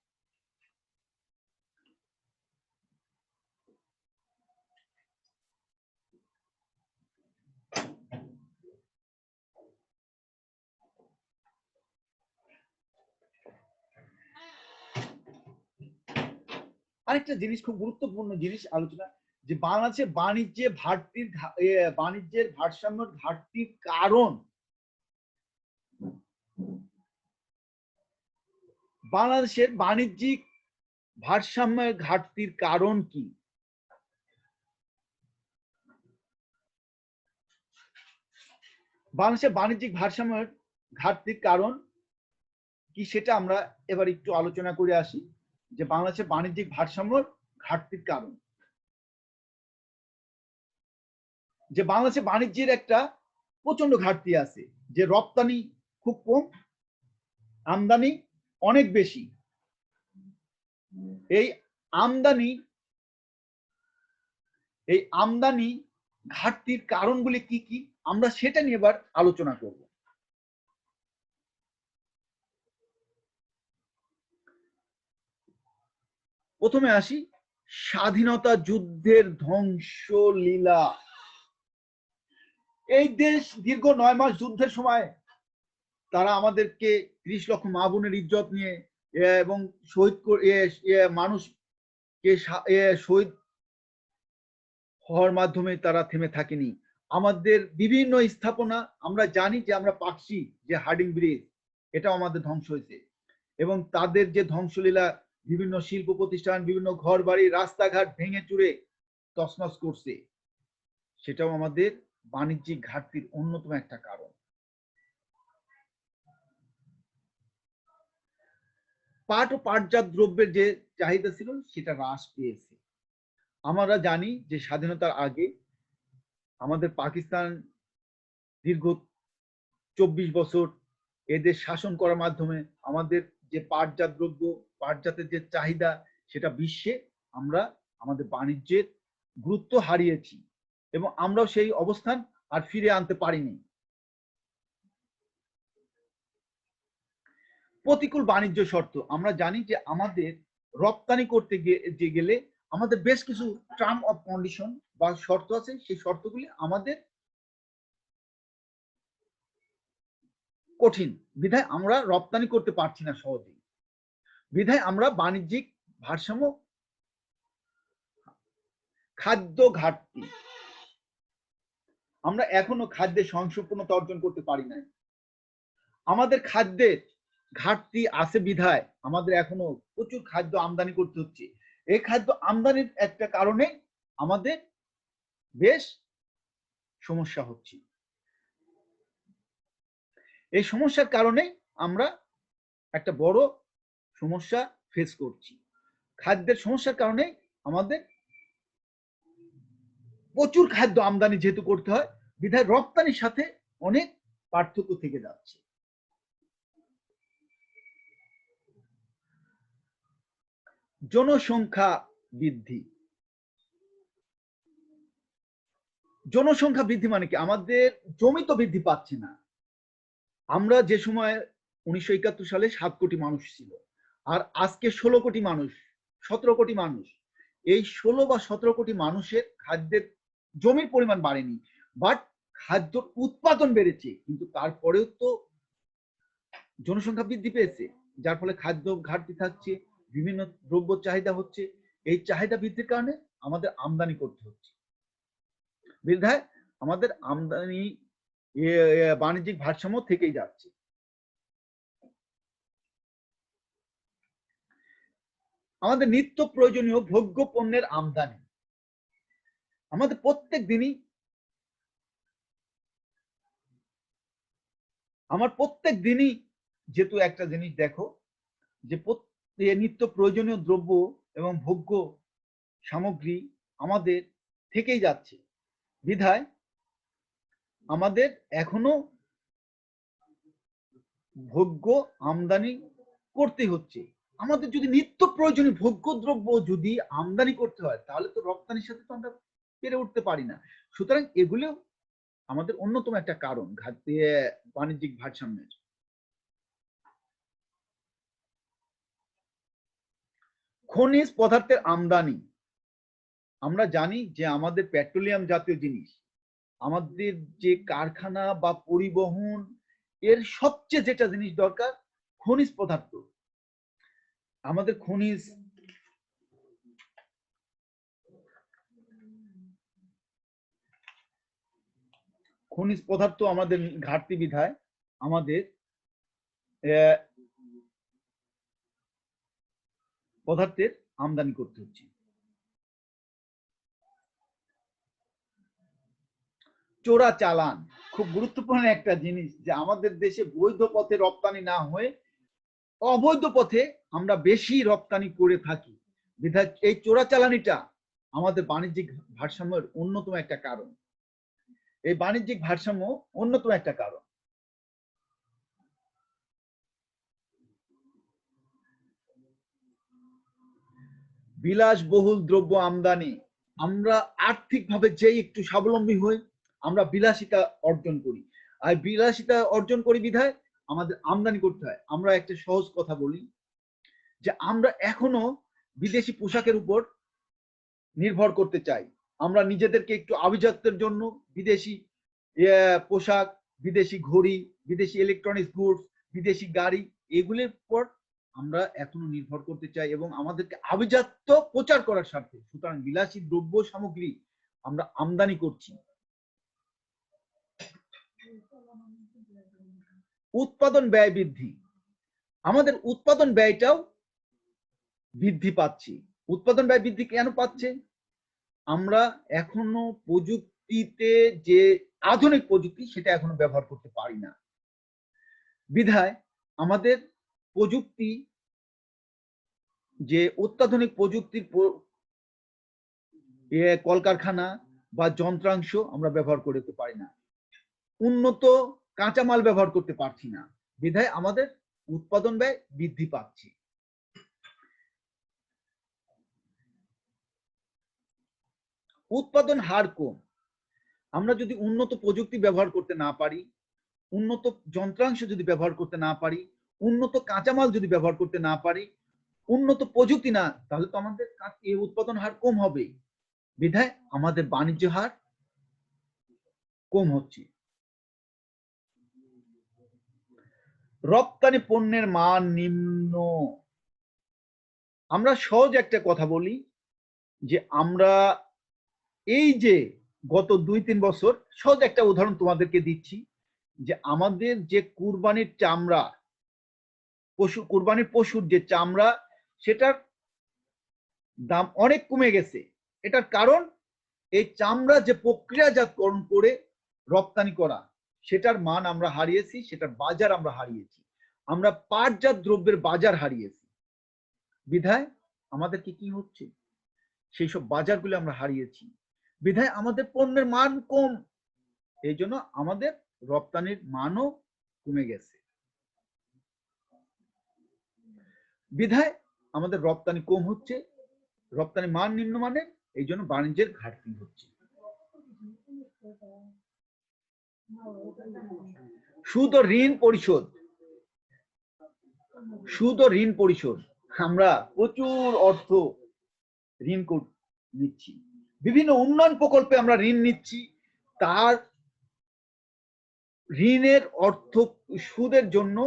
আরেকটা জিনিস, খুব গুরুত্বপূর্ণ জিনিস আলোচনা, যে বাংলাদেশে বাণিজ্যের ভারসাম্যের ঘাটতির কারণ, বাংলাদেশের বাণিজ্যিক ভারসাম্যের ঘাটতির কারণ কি? বাংলাদেশের বাণিজ্যিক ভারসাম্যের ঘাটতির কারণ কি সেটা আমরা এবার একটু আলোচনা করে আসি, যে বাংলাদেশের বাণিজ্যিক ভারসাম্যের ঘাটতির কারণ। যে বাংলাদেশে বাণিজ্যের একটা প্রচন্ড ঘাটতি আছে, যে রপ্তানি খুব কম, আমদানি অনেক বেশি। এই আমদানি ঘাটতির কারণগুলি কি কি আমরা সেটা নিয়ে এবার আলোচনা করব। প্রথমে আসি স্বাধীনতা যুদ্ধের ধ্বংসলীলা। এই দেশ দীর্ঘ 9 মাস যুদ্ধের সময় তারা আমাদেরকে 30 লক্ষ মা বোনের ইজ্জত নিয়ে এবং শহীদ মানুষকে শহীদ হওয়ার মাধ্যমে তারা থেমে থাকেনি। আমাদের বিভিন্ন স্থাপনা আমরা জানি, যে আমরা পাকশি যে হার্ডিং ব্রিজ, এটাও আমাদের ধ্বংস হয়েছে, এবং তাদের যে ধ্বংসলীলা, বিভিন্ন শিল্প প্রতিষ্ঠান, বিভিন্ন ঘর বাড়ি, রাস্তাঘাট ভেঙে চুরে তছনছ করছে, সেটাও আমাদের বাণিজ্যিক ঘাটতির অন্যতম একটা কারণ। পাট ও পাটজাত দ্রব্যের যে চাহিদা ছিল সেটা হ্রাস পেয়েছে। আমরা জানি যে স্বাধীনতার আগে আমাদের পাকিস্তান দীর্ঘ 24 বছর এদের শাসন করার মাধ্যমে আমাদের যে পাটজাত দ্রব্য, পাটজাতের যে চাহিদা, সেটা বিশ্বে আমরা আমাদের বাণিজ্যের গুরুত্ব হারিয়েছি, এবং আমরাও সেই অবস্থান আর ফিরে আনতে পারিনি। প্রতিকূল বাণিজ্য শর্ত, আমরা জানি যে আমাদের রপ্তানি করতে গেলে আমাদের বেশ কিছু টার্ম অফ কন্ডিশন বা শর্ত আছে, সেই শর্তগুলি আমাদের কঠিন, বিধায় আমরা রপ্তানি করতে পারছি না সহজেই, বিধায় আমরা বাণিজ্যিক ভারসাম্য, খাদ্য ঘাটতি, আমরা এখনো খাদ্যের স্বয়ংসম্পূর্ণতা অর্জন করতে পারি নাই। আমাদের খাদ্যের ঘাটতি আছে বিধায় আমাদের এখনো প্রচুর খাদ্য আমদানি করতে হচ্ছে। এই খাদ্য আমদানির একটা কারণে আমাদের বেশ সমস্যা হচ্ছে। এই সমস্যার কারণে আমরা একটা বড় সমস্যা ফেস করছি। খাদ্যের সমস্যার কারণে আমাদের প্রচুর খাদ্য আমদানি যেহেতু করতে হয়, বিধায় রপ্তানির সাথে অনেক পার্থক্য থেকে যাচ্ছে। জনসংখ্যা বৃদ্ধি। জনসংখ্যা বৃদ্ধি মানে কি? আমাদের জমি তো বৃদ্ধি পাচ্ছে না। আমরা যে সময় 1971 সালে 7 কোটি মানুষ ছিল, আর আজকে 16 কোটি মানুষ, 17 কোটি মানুষ। এই 16 বা 17 কোটি মানুষের খাদ্যের জমির পরিমাণ বাড়েনি, বাট খাদ্য উৎপাদন বেড়েছে, কিন্তু তারপরেও তো জনসংখ্যা বৃদ্ধি পেয়েছে, যার ফলে খাদ্য ঘাটতি থাকছে, বিভিন্ন দ্রব্য চাহিদা হচ্ছে। এই চাহিদা বৃদ্ধির কারণে আমাদের আমদানি করতে হচ্ছে, বিধায় আমাদের আমদানি বাণিজ্যিক ভারসাম্য থেকেই যাচ্ছে। আমাদের নিত্য প্রয়োজনীয় ভোগ্য পণ্যের আমদানি, আমাদের প্রত্যেক দিনই, যেহেতু একটা জিনিস দেখো, যে নিত্য প্রয়োজনীয় দ্রব্য এবং ভোগ্য সামগ্রী আমাদের থেকেই যাচ্ছে, বিধায় আমাদের এখনো ভোগ্য আমদানি করতে হচ্ছে। আমাদের যদি নিত্য প্রয়োজনীয় ভোগ্য দ্রব্য যদি আমদানি করতে হয়, তাহলে তো রপ্তানির সাথে তো আমরা পেরে উঠতে পারি না। সুতরাং এগুলো আমাদের অন্যতম একটা কারণ বাণিজ্যিক ভারসাম্যের। খনিজ পদার্থের আমদানি, আমরা জানি যে আমাদের পেট্রোলিয়াম জাতীয় জিনিস, আমাদের যে কারখানা বা পরিবহন, এর সবচেয়ে যেটা জিনিস দরকার খনিজ পদার্থ। আমাদের খনিজ পদার্থ আমাদের ঘাটতি বিধায় আমাদের পদার্থের আমদানি করতে হচ্ছে। চোরা চালান খুব গুরুত্বপূর্ণ একটা জিনিস, যে আমাদের দেশে বৈধ পথে রপ্তানি না হয়ে অবৈধ পথে আমরা বেশি রপ্তানি করে থাকি, বিধায় এই চোরাচালানিটা আমাদের বাণিজ্যিক ভারসাম্যের অন্যতম একটা কারণ। এই বাণিজ্যিক ভারসাম্য অন্যতম একটা কারণ। বিলাসবহুল দ্রব্য আমদানি, আমরা আর্থিকভাবে যেই একটু স্বাবলম্বী হই, আমরা বিলাসিতা অর্জন করি, আর বিলাসিতা অর্জন করি বিধায় আমাদের আমদানি করতে হয়। আমরা একটা সহজ কথা বলি, যে আমরা এখনো বিদেশি পোশাকের উপর নির্ভর করতে চাই। আমরা নিজেদেরকে একটু আভিজাত্যের জন্য বিদেশি পোশাক, বিদেশি ঘড়ি, বিদেশি ইলেকট্রনিক্স গুডস, বিদেশি গাড়ি, এগুলির পর আমরা এখনো নির্ভর করতে চাই এবং আমাদেরকে আভিজাত্য প্রচার করার স্বার্থে সুতরাং বিলাসী দ্রব্য সামগ্রী আমরা আমদানি করছি। উৎপাদন ব্যয় বৃদ্ধি, আমাদের উৎপাদন ব্যয়টাও বৃদ্ধি পাচ্ছে। উৎপাদন ব্যয় বৃদ্ধি কেন পাচ্ছে? আমরা এখনো প্রযুক্তিতে যে আধুনিক প্রযুক্তি সেটা এখনো ব্যবহার করতে পারি না, বিধায় আমাদের প্রযুক্তি, যে অত্যাধুনিক প্রযুক্তির কলকারখানা বা যন্ত্রাংশ আমরা ব্যবহার করতে পারি না, উন্নত কাঁচামাল ব্যবহার করতে পারছি না, বিধায় আমাদের উৎপাদন ব্যয় বৃদ্ধি পাচ্ছে। উৎপাদন হার কম, আমরা যদি উন্নত প্রযুক্তি ব্যবহার করতে না পারি, উন্নত যন্ত্রাংশ যদি ব্যবহার করতে না পারি, উন্নত কাঁচামাল যদি ব্যবহার করতে না পারি, উন্নত প্রযুক্তি না, তাহলে তো আমাদের উৎপাদন হার কম হবে, বিধায় আমাদের বাণিজ্য হার কম হচ্ছে। রপ্তানি পণ্যের মান নিম্ন, আমরা সহজ একটা কথা বলি, যে আমরা এই যে গত 2-3 বছর, সহজ একটা উদাহরণ তোমাদেরকে দিচ্ছি, যে আমাদের যে কুরবানির চামড়া, কুরবানির পশুর যে চামড়া, সেটার দাম অনেক কমে গেছে। এটার কারণ এই চামড়া যে প্রক্রিয়াজাতকরণ করে রপ্তানি করা, সেটার মান আমরা হারিয়েছি, সেটার বাজার আমরা হারিয়েছি, আমরা পাটজাত দ্রব্যের বাজার হারিয়েছি, বিধায় আমাদেরকে কি হচ্ছে, সেই সব বাজারগুলো আমরা হারিয়েছি, বিধায় আমাদের পণ্যের মান কম, এই জন্য আমাদের রপ্তানির মানও কমে গেছে, বিধায় আমাদের রপ্তানি কম হচ্ছে, রপ্তানি মান নিম্নমানের, এই জন্য বাণিজ্যের ঘাটতি হচ্ছে। সুদ ও ঋণ পরিশোধ, সুদ ও ঋণ পরিশোধ, আমরা প্রচুর অর্থ ঋণ নিচ্ছি, বিভিন্ন উন্নয়ন প্রকল্পে আমরা ঋণ নিচ্ছি, তার ঋণের অর্থ সুদের জন্য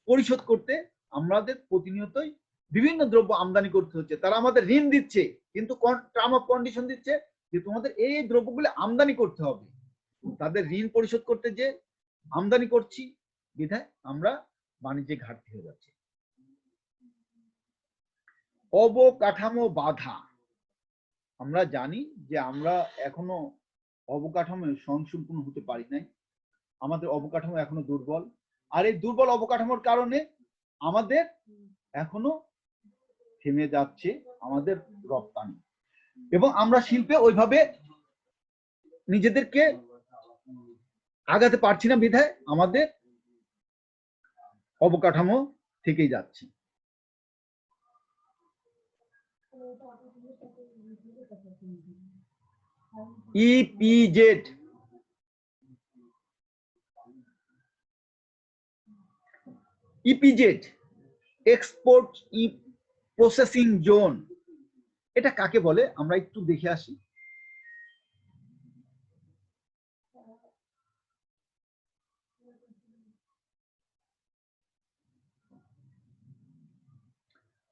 পরিশোধ করতে আমাদের প্রতিনিয়তই বিভিন্ন দ্রব্য আমদানি করতে হচ্ছে। তারা আমাদের ঋণ দিচ্ছে, কিন্তু টার্ম অফ কন্ডিশন দিচ্ছে যে তোমাদের এই দ্রব্যগুলো আমদানি করতে হবে। তাদের ঋণ পরিশোধ করতে যে আমদানি করছি, বিধায় আমরা বাণিজ্যিক ঘাটতি হয়ে যাচ্ছে। অবকাঠামো বাধা, আমরা জানি যে আমরা এখনো অবকাঠামো স্বয়ংসম্পূর্ণ হতে পারি নাই, আমাদের অবকাঠামো এখনো দুর্বল, আর এই দুর্বল অবকাঠামোর কারণে আমাদের এখনো থেমে যাচ্ছে আমাদের রপ্তানি, এবং আমরা শিল্পে ওইভাবে নিজেদেরকে আগাতে পারছি না, বিধায় আমাদের অবকাঠামো থেকেই যাচ্ছে। EPZ EPZ export processing zone, এটা কাকে বলে আমরা একটু দেখে আসি।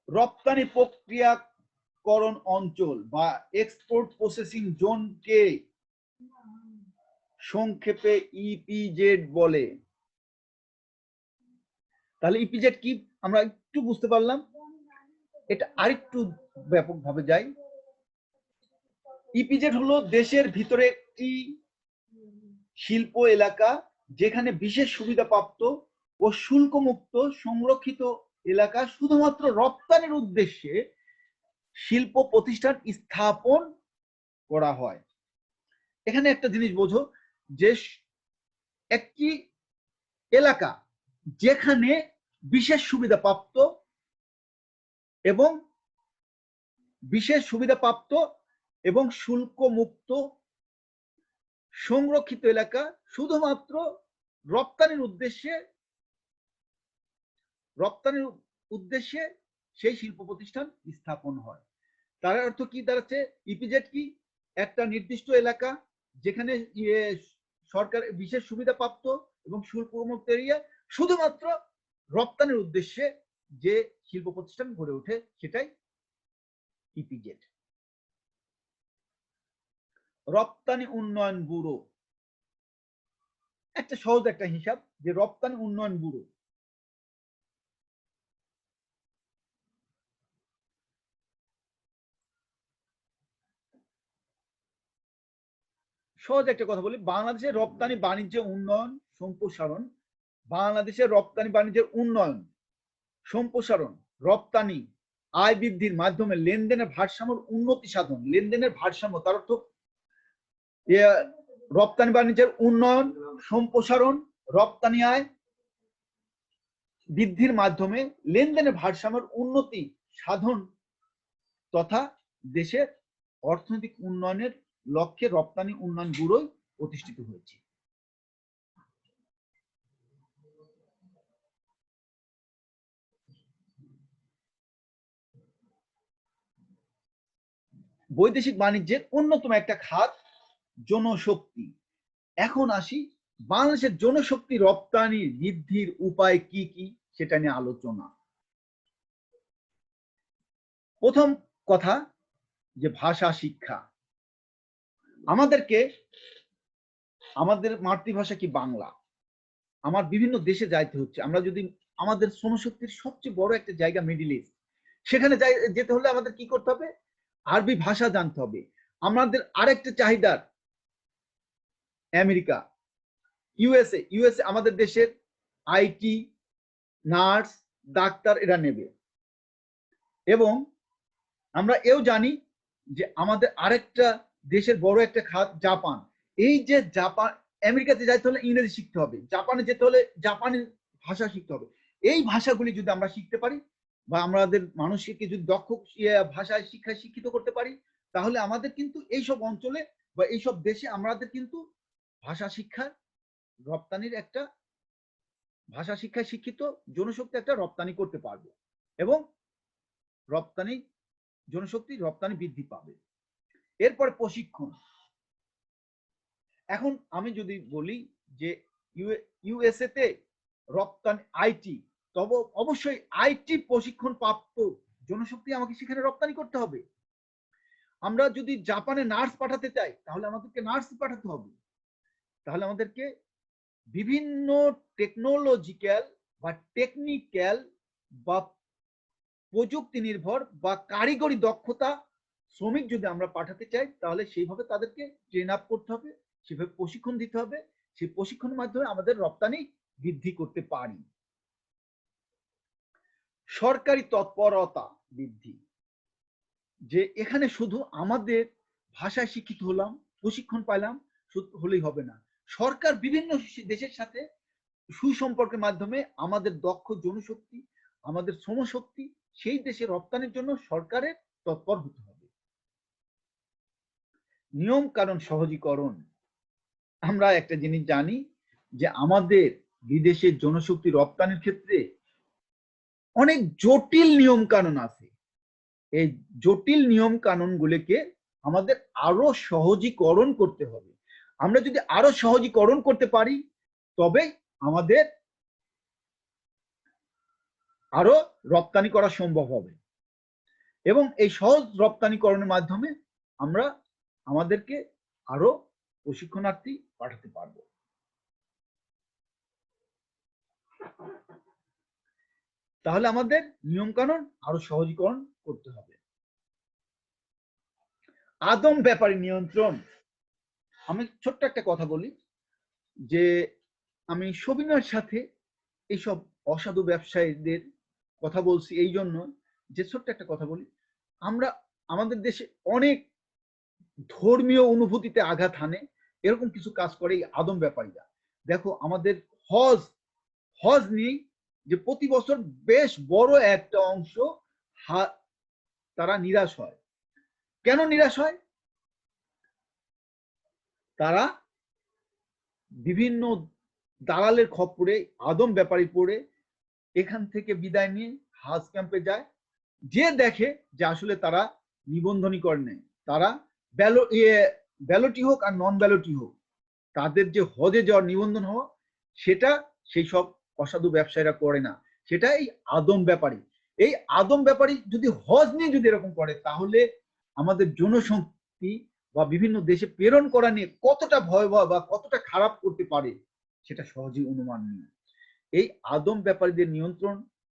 রপ্তানি প্রক্রিয়াকরণ অঞ্চল বা এক্সপোর্ট প্রসেসিং জোনকে সংক্ষেপে ইপিজেড বলে। তাহলে ইপিজেড কি আমরা একটু বুঝতে পারলাম, এটা আরেকটু ব্যাপকভাবে যাই। ইপিজেড হলো দেশের ভিতরে একটি শিল্প এলাকা যেখানে বিশেষ সুবিধাপ্রাপ্ত ও শুল্কমুক্ত সংরক্ষিত এলাকা শুধুমাত্র রপ্তানির উদ্দেশ্যে শিল্প প্রতিষ্ঠান স্থাপন করা হয়। এখানে একটা জিনিস বোঝো যে একটি এলাকা যেখানে বিশেষ সুবিধাপ্রাপ্ত এবং শুল্কমুক্ত সংরক্ষিত এলাকা শুধুমাত্র রপ্তানির উদ্দেশ্যে সেই শিল্প প্রতিষ্ঠান স্থাপন হয়। তার অর্থ কি দাঁড়াচ্ছে, ইপিজেড কি একটা নির্দিষ্ট এলাকা যেখানে সরকার বিশেষ সুবিধা প্রাপ্ত এবং শুল্কমুক্ত এরিয়া শুধুমাত্র রপ্তানির উদ্দেশ্যে যে শিল্প প্রতিষ্ঠান গড়ে ওঠে সেটাই ইপিজেড। রপ্তানি উন্নয়ন ব্যুরো, একটা সহজ একটা হিসাব যে রপ্তানি উন্নয়ন ব্যুরো সহজ একটা কথা বলি, বাংলাদেশের রপ্তানি বাণিজ্য উন্নয়ন সম্প্রসারণ, বাংলাদেশের রপ্তানি বাণিজ্যের উন্নয়ন সম্প্রসারণ, রপ্তানি আয় বৃদ্ধির মাধ্যমে লেনদেনের ভারসাম্যের উন্নতি সাধন। লেনদেনের ভারসাম্য তার অর্থ রপ্তানি বাণিজ্যের উন্নয়ন সম্প্রসারণ, রপ্তানি আয় বৃদ্ধির মাধ্যমে লেনদেনের ভারসাম্যের উন্নতি সাধন তথা দেশের অর্থনৈতিক উন্নয়নের লক্ষ্যে রপ্তানি উন্নয়ন ব্যুরো প্রতিষ্ঠিত হয়েছে। বৈদেশিক বাণিজ্যের অন্যতম একটা খাত জনশক্তি। এখন আসি বাংলাদেশের জনশক্তি রপ্তানি বৃদ্ধির উপায় কি কি সেটা নিয়ে আলোচনা। প্রথম কথা যে ভাষা শিক্ষা, আমাদের মাতৃভাষা কি বাংলা, আমার বিভিন্ন দেশে যাইতে হচ্ছে, আমরা যদি আমাদের শ্রমশক্তির সবচেয়ে বড় একটা জায়গা মিডিল ইস্ট, সেখানে যেতে হলে আমাদের কি করতে হবে, আরবি ভাষা জানতে হবে। আমাদের আরেকটা চাহিদার আমেরিকা, ইউএসএ আমাদের দেশের আইটি, নার্স, ডাক্তার এরা নেবে। এবং আমরা এও জানি যে আমাদের আরেকটা দেশের বড় একটা খাত জাপান। এই যে জাপান, আমেরিকাতে যাইতে হলে ইংরেজি শিখতে হবে, জাপানে যেতে হলে জাপানি ভাষা শিখতে হবে। এই ভাষাগুলি যদি আমরা শিখতে পারি বা আমাদের মানুষকে যদি দক্ষ ভাষায় শিক্ষায় শিক্ষিত করতে পারি, তাহলে আমাদের কিন্তু এইসব অঞ্চলে বা এইসব দেশে আমাদের কিন্তু ভাষা শিক্ষার রপ্তানির একটা ভাষা শিক্ষায় শিক্ষিত জনশক্তি একটা রপ্তানি করতে পারবো এবং রপ্তানি জনশক্তি রপ্তানি বৃদ্ধি পাবে। এরপর প্রশিক্ষণ। এখন আমি যদি বলি যে ইউএসএ তে রপ্তানি আইটি, তবে অবশ্যই আইটি প্রশিক্ষণ প্রাপ্ত জনশক্তি আমাকে সেখানে রপ্তানি করতে হবে। আমরা যদি জাপানে নার্স পাঠাতে চাই তাহলে আমাদেরকে নার্স পাঠাতে হবে। তাহলে আমাদেরকে বিভিন্ন টেকনোলজিক্যাল বা টেকনিক্যাল বা প্রযুক্তি নির্ভর বা কারিগরি দক্ষতা শ্রমিক যদি আমরা পাঠাতে চাই তাহলে সেইভাবে তাদেরকে ট্রেন আপ করতে হবে, সেভাবে প্রশিক্ষণ দিতে হবে। সেই প্রশিক্ষণের মাধ্যমে আমাদের রপ্তানি বৃদ্ধি করতে পারি। সরকারি তৎপরতা বৃদ্ধি, যে এখানে শুধু আমাদের ভাষায় শিক্ষিত হলাম, প্রশিক্ষণ পাইলাম হলেই হবে না। সরকার বিভিন্ন দেশের সাথে সুসম্পর্কের মাধ্যমে আমাদের দক্ষ জনশক্তি, আমাদের শ্রমশক্তি সেই দেশে রপ্তানির জন্য সরকারের তৎপর হতে হবে। নিয়ম কানুন সহজীকরণ। আমরা একটা জিনিস জানি যে আমাদের বিদেশের জনশক্তি রপ্তানির ক্ষেত্রে অনেক জটিল নিয়ম কানুন আছে। এই জটিল নিয়ম কানুন গুলিকে আমাদের আরো সহজীকরণ করতে হবে। আমরা যদি আরো সহজীকরণ করতে পারি তবে আমাদের আরো রপ্তানি করা সম্ভব হবে এবং এই সহজ রপ্তানিকরণের মাধ্যমে আমরা আমাদেরকে আরো প্রশিক্ষণার্থী পাঠাতে পারবো। তাহলে আমাদের নিয়ম কানুন আরো সহজীকরণ করতে হবে। আদম ব্যাপারী নিয়ন্ত্রণ। আমি ছোট্ট একটা কথা বলি যে আমি সবিনয়ের সাথে এইসব অসাধু ব্যবসায়ীদের কথা বলছি এই জন্য যে ছোট্ট একটা কথা বলি, আমরা আমাদের দেশে অনেক ধর্মীয় অনুভূতিতে আঘাত হানে এরকম কিছু কাজ করে এই আদম ব্যাপারীরা। দেখো আমাদের হজ হজ নিয়ে যে প্রতি বছর বেশ বড় একটা অংশ তারা নিরাশ হয়। কেন নিরাশ হয়? তারা বিভিন্ন দালালের খপ্পরে আদম ব্যাপারী পড়ে এখান থেকে বিদায় নিয়ে হাজ ক্যাম্পে যায়, যে দেখে যে আসলে তারা নিবন্ধনই করে নেয়। তারা ব্যালটি হোক আর নন ব্যালটি হোক, তাদের যে হজে যাওয়ার নিবন্ধন হওয়া সেটা সেই সব অসাধু ব্যবসায়ীরা করে না, সেটা এই আদম ব্যাপারী। এই আদম ব্যাপারী যদি হজ নিয়ে যদি এরকম করে তাহলে আমাদের জনশক্তি বা বিভিন্ন দেশে প্রেরণ করা নিয়ে কতটা ভয়াবহ বা কতটা খারাপ করতে পারে সেটা সহজেই অনুমান নেই। এই আদম ব্যাপারীদের নিয়ন্ত্রণ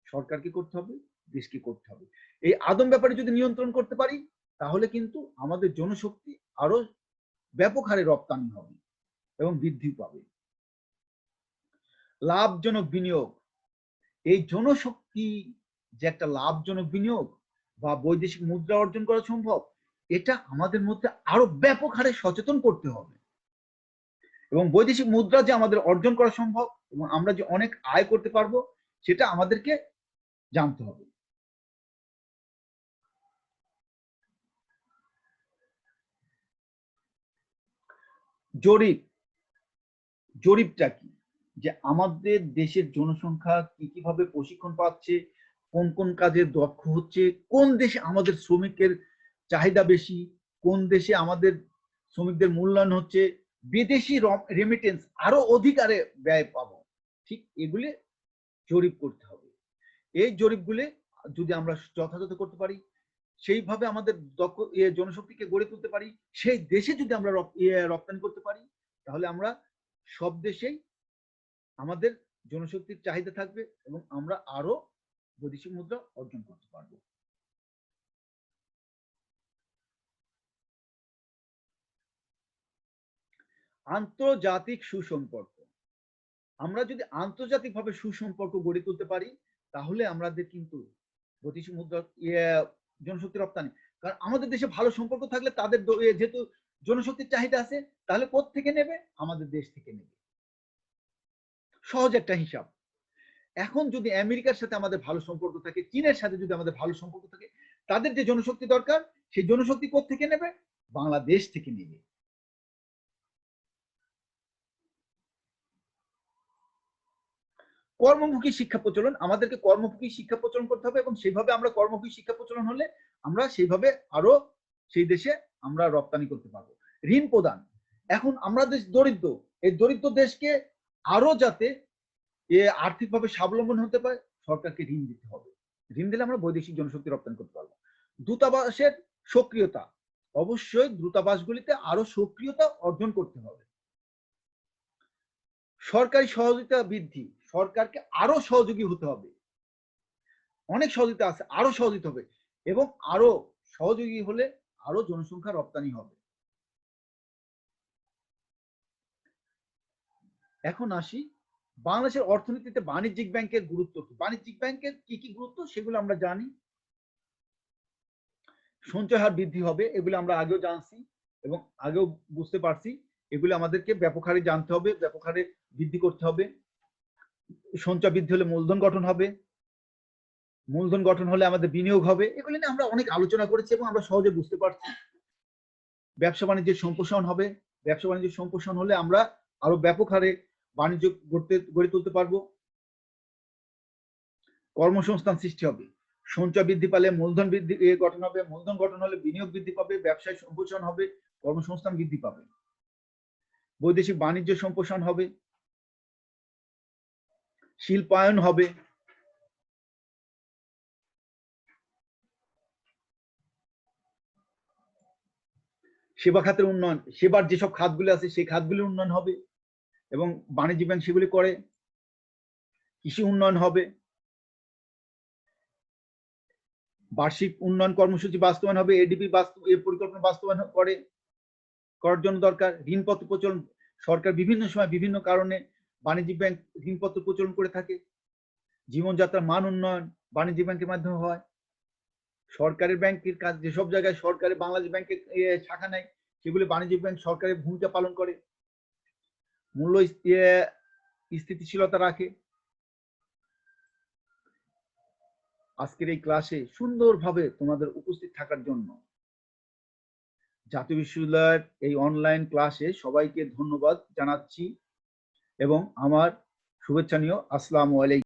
সরকারকে করতে হবে, দেশকে করতে হবে। এই আদম ব্যাপারী যদি নিয়ন্ত্রণ করতে পারি তাহলে কিন্তু আমাদের জনশক্তি আরো ব্যাপক হারে রপ্তানি হবে এবং বৃদ্ধি পাবে। লাভজনক বিনিয়োগ। এই জনশক্তি যে একটা লাভজনক বিনিয়োগ বা বৈদেশিক মুদ্রা অর্জন করা সম্ভব, এটা আমাদের মধ্যে আরো ব্যাপক হারে সচেতন করতে হবে এবং বৈদেশিক মুদ্রা যে আমাদের অর্জন করা সম্ভব এবং আমরা যে অনেক আয় করতে পারবো সেটা আমাদেরকে জানতে হবে। জরিপ। জরিপটা কি? যে আমাদের দেশের জনসংখ্যা কি কিভাবে প্রশিক্ষণ পাচ্ছে, কোন কোন কাজে দক্ষ হচ্ছে, কোন দেশে আমাদের শ্রমিকের চাহিদা বেশি, কোন দেশে আমাদের শ্রমিকদের মূল্যায়ন হচ্ছে, বিদেশি রেমিটেন্স আরো অধিক হারে ব্যয় পাবো, ঠিক এগুলি জরিপ করতে হবে। এই জরিপগুলি যদি আমরা যথাযথ করতে পারি, সেইভাবে আমাদের দক্ষ জনশক্তিকে গড়ে তুলতে পারি, সেই দেশে যদি আমরা রপ্তানি করতে পারি তাহলে আমরা সব দেশেই আমাদের জনশক্তির চাহিদা থাকবে এবং আমরা আরো বৈদেশিক মুদ্রা অর্জন করতে পারবো। আন্তর্জাতিক সুসম্পর্ক। আমরা যদি আন্তর্জাতিকভাবে সুসম্পর্ক গড়ে তুলতে পারি তাহলে আমাদের কিন্তু বৈদেশিক মুদ্রা জনশক্তি রপ্তানি, কারণ আমাদের দেশে ভালো সম্পর্ক থাকলে তাদের যেহেতু জনশক্তির চাহিদা আছে তাহলে কোত্থেকে নেবে? আমাদের দেশ থেকে নেবে। সহজ একটা হিসাব। এখন যদি আমেরিকার সাথে আমাদের ভালো সম্পর্ক থাকে, চীনের সাথে যদি আমাদের ভালো সম্পর্ক থাকে, তাদের যে জনশক্তি দরকার সেই জনশক্তি কোত্থেকে নেবে? বাংলাদেশ থেকে নেবে। কর্মমুখী শিক্ষা প্রচলন। আমাদেরকে কর্মমুখী শিক্ষা প্রচলন করতে হবে এবং সেইভাবে আমরা কর্মমুখী শিক্ষা প্রচলন হলে আমরা সেইভাবে আরো সেই দেশে আমরা রপ্তানি করতে পারবো। ঋণ প্রদান। এখন আমরা দেশ দরিদ্র, এই দরিদ্র দেশকে আরো যাতে আর্থিকভাবে স্বাবলম্বন হতে পারে সরকারকে ঋণ দিতে হবে। ঋণ দিলে আমরা বৈদেশিক জনশক্তি রপ্তানি করতে পারবো। দূতাবাসের সক্রিয়তা। অবশ্যই দূতাবাসগুলিতে আরো সক্রিয়তা অর্জন করতে হবে। সরকারি সহযোগিতা বৃদ্ধি। সরকারকে আরো সহযোগী হতে হবে। অনেক সহযোগিতা আছে, আরো সহযোগিতা হবে এবং আরো সহযোগী হলে আরো জনসংখ্যা রপ্তানি হবে। এখন আসি বাংলাদেশের অর্থনীতিতে বাণিজ্যিক ব্যাংকের গুরুত্ব কি। বাণিজ্যিক ব্যাংকের কি কি গুরুত্ব সেগুলো আমরা জানি। সঞ্চয় হার বৃদ্ধি হবে, এগুলো আমরা আগেও জানছি এবং আগেও বুঝতে পারছি। এগুলো আমাদেরকে ব্যাপক হারে জানতে হবে, ব্যাপক হারে বৃদ্ধি করতে হবে। সঞ্চয় বৃদ্ধি হলে মূলধন গঠন হবে, মূলধন গঠন হলে আমাদের বিনিয়োগ হবে। এগুলি নিয়ে আমরা অনেক আলোচনা করেছি এবং আমরা সহজে বুঝতে পারছি। ব্যবসা বাণিজ্যের সম্প্রসারণ হবে, ব্যবসা বাণিজ্যের সম্প্রসারণ হলে আমরা আরো ব্যাপক হারে বাণিজ্য গড়ে তুলতে পারবো। কর্মসংস্থান সৃষ্টি হবে, সঞ্চয় বৃদ্ধি পালে মূলধন বৃদ্ধি গঠন হবে, মূলধন গঠন হলে বিনিয়োগ বৃদ্ধি পাবে, ব্যবসায় সম্প্রসারণ হবে, কর্মসংস্থান বৃদ্ধি পাবে। বৈদেশিক বাণিজ্য সম্প্রসারণ হবে, শিল্পায়ন হবে, সেবা খাতের উন্নয়ন, সেবার যেসব খাতগুলি আছে সেই খাতগুলির উন্নয়ন হবে এবং বাণিজ্য ব্যাংক সেগুলি করে। কৃষি উন্নয়ন হবে, বার্ষিক উন্নয়ন কর্মসূচি বাস্তবায়ন হবে, এডিপি পরিকল্পনা বাস্তবায়ন করার জন্য দরকার। ঋণপত্র প্রচলন, সরকার বিভিন্ন সময় বিভিন্ন কারণে বাণিজ্যিক ব্যাংক ঋণপত্র প্রচলন করে থাকে। জীবনযাত্রার মান উন্নয়ন বাণিজ্যিক ব্যাংকের মাধ্যমে হয়। সরকারের ব্যাংকের কাজ, যেসব জায়গায় সরকারের বাংলাদেশ ব্যাংকের শাখা নেই সেগুলি বাণিজ্যিক ব্যাংক সরকারের ভূমিকা পালন করে, মূল্য স্থিতিশীলতা রাখে। আজকের এই ক্লাসে সুন্দরভাবে তোমাদের উপস্থিত থাকার জন্য জাতীয় বিশ্ববিদ্যালয়ের এই অনলাইন ক্লাসে সবাইকে ধন্যবাদ জানাচ্ছি এবং আমার শুভেচ্ছা নিও। আসসালামু আলাইকুম।